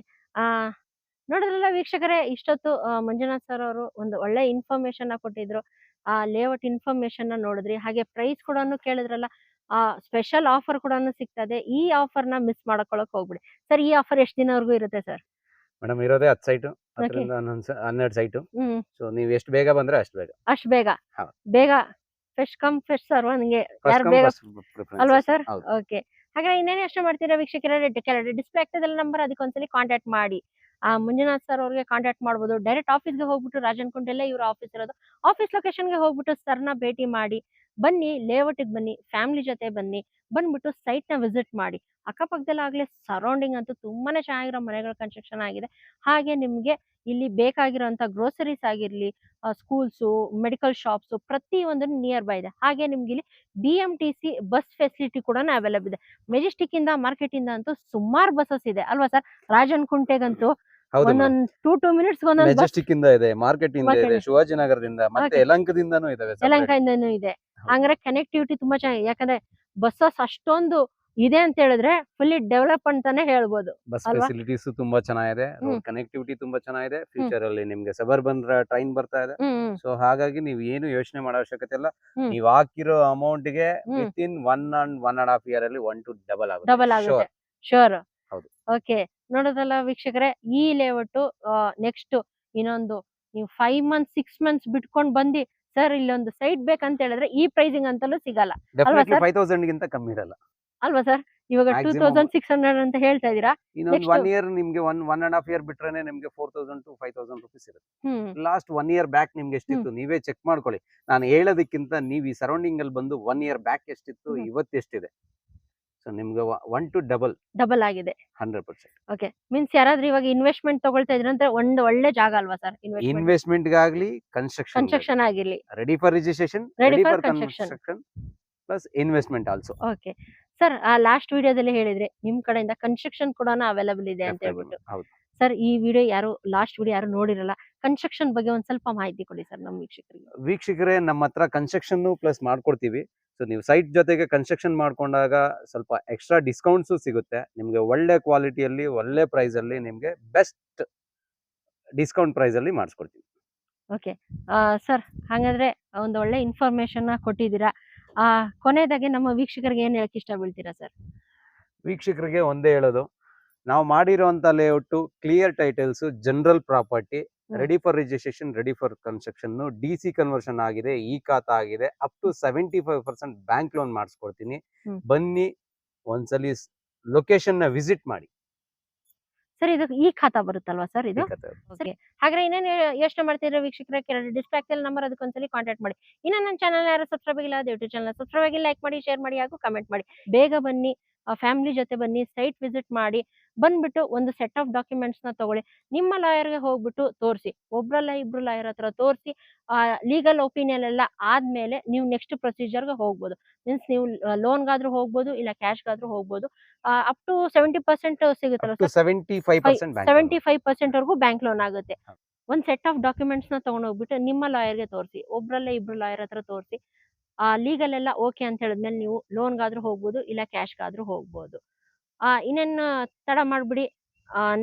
ನೋಡಿದ್ರಲ್ಲ ವೀಕ್ಷಕರೇ, ಇಷ್ಟೊತ್ತು ಮಂಜುನಾಥ್ ಸರ್ ಅವರು ಒಂದು ಒಳ್ಳೆ ಇನ್ಫಾರ್ಮೇಶನ್ ಕೊಟ್ಟಿದ್ರು. ಲೇಔಟ್ ಇನ್ಫಾರ್ಮೇಶನ್ ನೋಡಿದ್ರಿ, ಹಾಗೆ ಪ್ರೈಸ್ ಕೂಡ ಕೇಳಿದ್ರಲ್ಲ. ಸ್ಪೆಷಲ್ ಆಫರ್ ಕೂಡ ಸಿಗ್ತದೆ. ಈ ಆಫರ್ ನ ಮಿಸ್ ಮಾಡ್ಕೊಳಕ್ ಹೋಗ್ಬಿಡಿ ಸರ್. ಈ ಆಫರ್ ಎಷ್ಟು ದಿನವರೆಗೂ ಇರುತ್ತೆ ಸರ್? ಮೇಡಮ್ ಇರೋದೇ 10 ಸೈಟ್, 10ರಿಂದ 12 ಸೈಟ್. ಸೊ ನೀವು ಎಷ್ಟು ಬೇಗ ಬಂದ್ರೆ ಅಷ್ಟು ಬೇಗ. ಹೌದು. ಬೇಗ ಫೆಸ್ಟ್ ಕಮ್ ಫೆಸ್ಟ್ ಸರ್, ನಿಮಗೆ ಯಾರು ಬೇಗ ಅಲ್ವಾ ಸರ್? ಹೌದು. ಓಕೆ, ಹಾಗಾದ್ರೆ ಇನ್ನೇನು ಯೋಚನೆ ಮಾಡ್ತೀರಾ ವೀಕ್ಷಕರೇ? ಡಿಸ್ಪ್ಲೇ ಆಗ್ತದಲ್ಲ ನಂಬರ್, ಅದಕ್ಕೊಂದ್ಸಲಿ ಕಾಂಟ್ಯಾಕ್ಟ್ ಮಾಡಿ. ಮಂಜುನಾಥ್ ಸರ್ ಅವ್ರಿಗೆ ಕಾಂಟ್ಯಾಕ್ಟ್ ಮಾಡ್ಬೋದು. ಡೈರೆಕ್ಟ್ ಆಫೀಸ್ಗೆ ಹೋಗ್ಬಿಟ್ಟು, ರಾಜನ್ಕುಂಟೆಲ್ಲೇ ಇವ್ರ ಆಫೀಸ್ ಇರೋದು, ಆಫೀಸ್ ಲೊಕೇಶನ್ಗೆ ಹೋಗ್ಬಿಟ್ಟು ಸರ್ನ ಭೇಟಿ ಮಾಡಿ. ಬನ್ನಿ, ಲೇಔಟ್ಗೆ ಬನ್ನಿ, ಫ್ಯಾಮಿಲಿ ಜೊತೆ ಬನ್ನಿ, ಬಂದ್ಬಿಟ್ಟು ಸೈಟ್ ನ ವಿಸಿಟ್ ಮಾಡಿ. ಅಕ್ಕಪಕ್ಕದಲ್ಲಾಗ್ಲೇ ಸರೌಂಡಿಂಗ್ ಅಂತೂ ತುಂಬಾನೇ ಚೆನ್ನಾಗಿರೋ ಮನೆಗಳ ಕನ್ಸ್ಟ್ರಕ್ಷನ್ ಆಗಿದೆ. ಹಾಗೆ ನಿಮ್ಗೆ ಇಲ್ಲಿ ಬೇಕಾಗಿರೋಂಥ ಗ್ರೋಸರೀಸ್ ಆಗಿರ್ಲಿ, ಸ್ಕೂಲ್ಸು, ಮೆಡಿಕಲ್ ಶಾಪ್ಸು ಪ್ರತಿಯೊಂದು ನಿಯರ್ ಬೈ ಇದೆ. ಹಾಗೆ ನಿಮ್ಗೆ ಇಲ್ಲಿ BMTC ಬಸ್ ಫೆಸಿಲಿಟಿ ಕೂಡ ಅವೈಲೇಬಲ್ ಇದೆ. ಮೆಜೆಸ್ಟಿಕ್ ಇಂದ, ಮಾರ್ಕೆಟ್ ಇಂದ ಅಂತೂ ಸುಮಾರು ಬಸ್ಸಸ್ ಇದೆ ಅಲ್ವಾ ಸರ್? ರಾಜನ್ಕುಂಟೆಗಂತೂ ಒಂದೊಂದು 2 ಮಿನಿಟ್ಸ್ ಒಂದೊಂದು ಬಸ್. ಮೆಜೆಸ್ಟಿಕ್ ಇಂದ ಇದೆ, ಮಾರ್ಕೆಟ್ ಇಂದ ಇದೆ, ಶಿವಾಜಿನಗರದಿಂದ, ಮತ್ತೆ ಯಲಹಂಕದಿಂದನೂ ಇದಾವೆ. ಯಲಹಂಕದಿಂದನೂ ಇದೆ. ಹಂಗಾರೆ ಕನೆಕ್ಟಿವಿಟಿ ತುಂಬಾ ಚೆನ್ನಾಗಿದೆ. ಯಾಕಂದ್ರೆ ಬಸ್ಸಸ್ ಅಷ್ಟೊಂದು ಇದೆ ಅಂತ ಹೇಳಿದ್ರೆ ಫುಲ್ಲಿ ಡೆವಲಪ್ ಅಂತಾನೆ ಹೇಳ್ಬೋದು. ಬಸ್ ಫೆಸಿಲಿಟೀಸ್ ತುಂಬಾ ಚೆನ್ನಾಗಿದೆ, ರೋಡ್ ಕನೆಕ್ಟಿವಿಟಿ ತುಂಬಾ ಚೆನ್ನಾಗಿದೆ. ಫ್ಯೂಚರ್ ಅಲ್ಲಿ ನಿಮ್ಗೆ ಸಬರ್ಬನ್ ಟ್ರೈನ್ ಬರ್ತಾ ಇದೆ. ಸೊ ಹಾಗಾಗಿ ನೀವು ಏನು ಯೋಚನೆ ಮಾಡೋ ಅವಶ್ಯಕತೆ ಇಲ್ಲ. ನೀವು ಹಾಕಿರೋ ಅಮೌಂಟ್ ಗೆ ವಿತಿನ್ 1 and 1.5 year ಅಲ್ಲಿ 1 to ಡಬಲ್ ಆಗುತ್ತೆ. ಶೋರ್. ಹೌದು. ಓಕೆ, ನೋಡೋದಲ್ಲ ವೀಕ್ಷಕರೇ, ಈ ಲೇಔಟ್ ನೆಕ್ಸ್ಟ್ ಇನ್ನೊಂದು ನೀವು 5 months 6 months ಬಿಟ್ಕೊಂಡು ಬಂದು ಸರ್ ಇಲ್ಲೊಂದು ಸೈಟ್ ಬೇಕಂತ ಹೇಳಿದ್ರೆ ಈ ಪ್ರೈಸಿಂಗ್ ಅಂತಲೂ ಸಿಗಲ್ಲ ಡೆಫಿನೆಟ್ಲಿ sir? 5000 ಗಿಂತ ಕಮ್ಮಿ ಇರಲ್ಲ. ಅಲ್ವಾ ಸರ್? ಇವಾಗ ಮ್ಯಾಕ್ಸಿಮಮ್ 2600 ಅಂತ ಹೇಳ್ತಾ ಇದೀರಾ. ಇನ್ನೊಂದು ನೆಕ್ಸ್ಟ್ 1 ಇಯರ್ ನಿಮ್ಗೆ 1.5 ಇಯರ್ ಬಿಟ್ರೇನೆ ನಿಮ್ಗೆ 4000 to 5000 ರೂಪೀಸ್ ಇರುತ್ತೆ. ಹ್ಮ್ ಲಾಸ್ಟ್ 1 ಇಯರ್ ಬ್ಯಾಕ್ ನಿಮ್ಗೆ ಎಷ್ಟಿತ್ತು ನೀವೇ ಚೆಕ್ ಮಾಡ್ಕೊಳ್ಳಿ. ನಾನು ಹೇಳೋದಕ್ಕಿಂತ ನೀವು ಈ ಸರೌಂಡಿಂಗ್ ಅಲ್ಲಿ ಬಂದು 1 ಇಯರ್ ಬ್ಯಾಕ್ ಎಷ್ಟಿತ್ತು, ಇವತ್ತು ಎಷ್ಟಿದೆ. ಸೊ ನಿಮ್ಗೆ 1 to ಡಬಲ್ ಆಗಿದೆ. 100%. ಓಕೆ, ಮೀನ್ಸ್ ಯಾರಾದ್ರೂ ಇವಾಗ ಇನ್ವೆಸ್ಟ್ಮೆಂಟ್ ತಗೊಳ್ತಾ ಇದ್ರೆ ಅಂದ್ರೆ ಒಂದು ಒಳ್ಳೆ ಜಾಗ ಅಲ್ವಾ ಸರ್? ಇನ್ವೆಸ್ಟ್ಮೆಂಟ್ ಗಾಗ್ಲಿ ಕನ್ಸ್ಟ್ರಕ್ಷನ್ ಆಗಿರ್ಲಿ, ready for registration, Ready ready for for construction plus investment also. Okay sir, last ವಿಡಿಯೋದಲ್ಲಿ ಹೇಳಿದ್ರೆ ನಿಮ್ ಕಡೆಯಿಂದ ಕನ್ಸ್ಟ್ರಕ್ಷನ್ ಕೂಡ ಅವೈಲಬಲ್ ಇದೆ ಅಂತ ಹೇಳ್ಬಿಟ್ಟು. ಹೌದು. ಸರ್ ಈ ವಿಡಿಯೋ ಲಾಸ್ಟ್ ವಿಡಿಯೋ ಯಾರು ನೋಡಿರಲ್ಲ, ಕನ್ಸ್ಟ್ರಕ್ಷನ್ ಬಗ್ಗೆ ಒಂದ್ ಸ್ವಲ್ಪ ಮಾಹಿತಿ ಕೊಡಿ ಸರ್ ನಮ್ಮ ವೀಕ್ಷಕರಿಗೆ. ವೀಕ್ಷಕರೇ, ನಮ್ಮ ಹತ್ರ ಕನ್ಸ್ಟ್ರಕ್ಷನ್ ಪ್ಲಸ್ ಮಾಡ್ಕೊಡ್ತೀವಿ. ಸೊ ನೀವು ಸೈಟ್ ಜೊತೆಗೆ ಕನ್ಸ್ಟ್ರಕ್ಷನ್ ಮಾಡ್ಕೊಂಡಾಗ ಸ್ವಲ್ಪ ಎಕ್ಸ್ಟ್ರಾ ಡಿಸ್ಕೌಂಟ್ಸು ಸಿಗುತ್ತೆ ನಿಮ್ಗೆ. ಒಳ್ಳೆ ಕ್ವಾಲಿಟಿಯಲ್ಲಿ ಒಳ್ಳೆ ಪ್ರೈಸ್ ಅಲ್ಲಿ ನಿಮ್ಗೆ ಬೆಸ್ಟ್ ಡಿಸ್ಕೌಂಟ್ ಪ್ರೈಸ್ ಅಲ್ಲಿ ಮಾಡಿಸ್ಕೊಡ್ತೀವಿ. ಓಕೆ ಸರ್, ಹಾಗಾದ್ರೆ ಒಂದು ಒಳ್ಳೆ ಇನ್ಫಾರ್ಮೇಶನ್ ಕೊಟ್ಟಿದ್ದೀರಾ. ಕೊನೆಯದಾಗಿ ನಮ್ಮ ವೀಕ್ಷಕರಿಗೆ ಏನ್ ಹೇಳಕ್ ಇಷ್ಟ ಬೀಳ್ತೀರಾ ಸರ್? ವೀಕ್ಷಕರಿಗೆ ಒಂದೇ ಹೇಳೋದು, ನಾವು ಮಾಡಿರುವಂತ layout clear titles, general property, ready for registration, ready for construction, DC conversion ಆಗಿದೆ, ಈ ಖಾತಾ ಆಗಿದೆ, ಅಪ್ ಟು 75% ಬ್ಯಾಂಕ್ ಲೋನ್ ಮಾಡಿಸ್ಕೊಡ್ತೀನಿ. ಬನ್ನಿ ಒಂದ್ಸಲಿ ಲೊಕೇಶನ್ ನ ವಿಸಿಟ್ ಮಾಡಿ. ಸರ್ ಇದು ಈ ಖಾತಾ ಬರುತ್ತಲ್ವಾ ಸರ್ ಇದು? ಓಕೆ, ಹಾಗಾದ್ರೆ ಇನ್ನೇನು ಯೋಚನೆ ಮಾಡ್ತಿದ್ರೆ ವೀಕ್ಷಕರ, ಕೆಳಗೆ ಡಿಸ್ಪ್ಲೇ ಆಗ್ತಿಲ್ಲ ನಂಬರ್, ಅದಕ್ಕೊಂದ್ಸಲಿ ಕಾಂಟ್ಯಾಕ್ಟ್ ಮಾಡಿ. ಇನ್ನ ನನ್ನ ಚಾನಲ್ ಯಾರು ಸಬ್ಸ್ಕ್ರೈಬ್ ಆಗಿಲ್ಲ ದಯವಿಟ್ಟು ಚಾನಲ್ ಸಬ್ಸ್ಕ್ರೈಬ್ ಆಗಿ, ಲೈಕ್ ಮಾಡಿ, ಶೇರ್ ಮಾಡಿ ಹಾಗೂ ಕಮೆಂಟ್ ಮಾಡಿ. ಬೇಗ ಬನ್ನಿ, ಫ್ಯಾಮಿಲಿ ಜೊತೆ ಬನ್ನಿ, ಸೈಟ್ ವಿಸಿಟ್ ಮಾಡಿ, ಬಂದ್ಬಿಟ್ಟು ಒಂದು ಸೆಟ್ ಆಫ್ ಡಾಕ್ಯುಮೆಂಟ್ಸ್ ನ ತಗೊಳ್ಳಿ. ನಿಮ್ಮ ಲಾಯರ್ಗೆ ಹೋಗ್ಬಿಟ್ಟು ತೋರಿಸಿ, ಒಬ್ರಲ್ಲ ಇಬ್ರು ಲಾಯರ್ ಹತ್ರ ತೋರಿಸಿ, ಲೀಗಲ್ ಒಪಿನಿಯನ್ ಎಲ್ಲ ಆದ್ಮೇಲೆ ನೀವು ನೆಕ್ಸ್ಟ್ ಪ್ರೊಸೀಜರ್ಗೆ ಹೋಗ್ಬೋದು. ಮೀನ್ಸ್ ನೀವು ಲೋನ್ಗಾದ್ರೂ ಹೋಗ್ಬೋದು, ಇಲ್ಲ ಕ್ಯಾಶ್ಗಾದ್ರೂ ಹೋಗ್ಬೋದು. ಅಪ್ ಟು 70% ಸಿಗುತ್ತಲ್ಲ ಸರ್? 75% ವರ್ಗೂ ಬ್ಯಾಂಕ್ ಲೋನ್ ಆಗುತ್ತೆ. ಒಂದ್ ಸೆಟ್ ಆಫ್ ಡಾಕ್ಯುಮೆಂಟ್ಸ್ ನ ತಗೊಂಡ್ ಹೋಗ್ಬಿಟ್ಟು ನಿಮ್ಮ ಲಾಯರ್ಗೆ ತೋರಿಸಿ, ಒಬ್ರಲ್ಲ ಇಬ್ರು ಲಾಯರ್ ಹತ್ರ ತೋರಿಸಿ, ಲೀಗಲ್ ಎಲ್ಲ ಓಕೆ ಅಂತ ಹೇಳಿದ್ಮೇಲೆ ನೀವು ಲೋನ್ಗಾದ್ರೂ ಹೋಗ್ಬೋದು, ಇಲ್ಲ ಕ್ಯಾಶ್ಗಾದ್ರೂ ಹೋಗ್ಬೋದು. ಇನ್ನೇನು ತಡ ಮಾಡ್ಬಿಡಿ.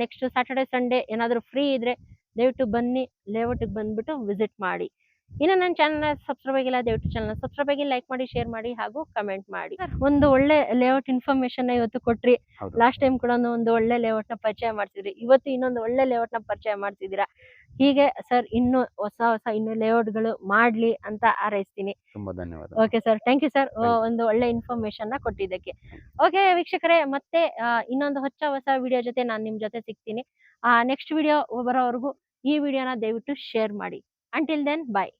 ನೆಕ್ಸ್ಟ್ ಸ್ಯಾಟರ್ಡೆ ಸಂಡೇ ಏನಾದ್ರು ಫ್ರೀ ಇದ್ರೆ ದಯವಿಟ್ಟು ಬನ್ನಿ, ಲೇಔಟ್ಗೆ ಬಂದ್ಬಿಟ್ಟು ವಿಸಿಟ್ ಮಾಡಿ. ಇನ್ನು ನನ್ನ ಚಾನಲ್ ಸಬ್ಸ್ಕ್ರೈಬ್ ಆಗಿಲ್ಲ ದಯವಿಟ್ಟು ಚಾನಲ್ ಸಬ್ಸ್ಕ್ರೈಬ್ ಆಗಿ, ಲೈಕ್ ಮಾಡಿ, ಶೇರ್ ಮಾಡಿ ಹಾಗೂ ಕಮೆಂಟ್ ಮಾಡಿ. ಒಂದು ಒಳ್ಳೆ ಲೇಔಟ್ ಇನ್ಫಾರ್ಮೇಶನ್ ಇವತ್ತು ಕೊಟ್ರಿ. ಲಾಸ್ಟ್ ಟೈಮ್ ಕೂಡ ಒಂದು ಒಳ್ಳೆ ಲೇಔಟ್ ನ ಪರಿಚಯ ಮಾಡ್ತಿದ್ರಿ, ಇವತ್ತು ಇನ್ನೊಂದು ಒಳ್ಳೆ ಲೇಔಟ್ ನ ಪರಿಚಯ ಮಾಡ್ತಿದ್ದೀರಾ. ಹೀಗೆ ಸರ್ ಇನ್ನು ಹೊಸ ಇನ್ನು ಲೇಔಟ್ ಗಳು ಮಾಡ್ಲಿ ಅಂತ ಹಾರೈಸ್ತೀನಿ. ತುಂಬಾ ಧನ್ಯವಾದ. Okay sir, thank you sir, ಒಂದು ಒಳ್ಳೆ ಇನ್ಫಾರ್ಮೇಶನ್ ನ ಕೊಟ್ಟಿದ್ದಕ್ಕೆ. ಓಕೆ ವೀಕ್ಷಕರೇ, ಮತ್ತೆ ಇನ್ನೊಂದು ಹೊಸ ವಿಡಿಯೋ ಜೊತೆ ನಾನು ನಿಮ್ ಜೊತೆ ಸಿಗ್ತೀನಿ. ನೆಕ್ಸ್ಟ್ ವಿಡಿಯೋ ಬರೋವರೆಗೂ ಈ ವಿಡಿಯೋನ ದಯವಿಟ್ಟು ಶೇರ್ ಮಾಡಿ. ಅಂಟಿಲ್ ದೆನ್, ಬಾಯ್.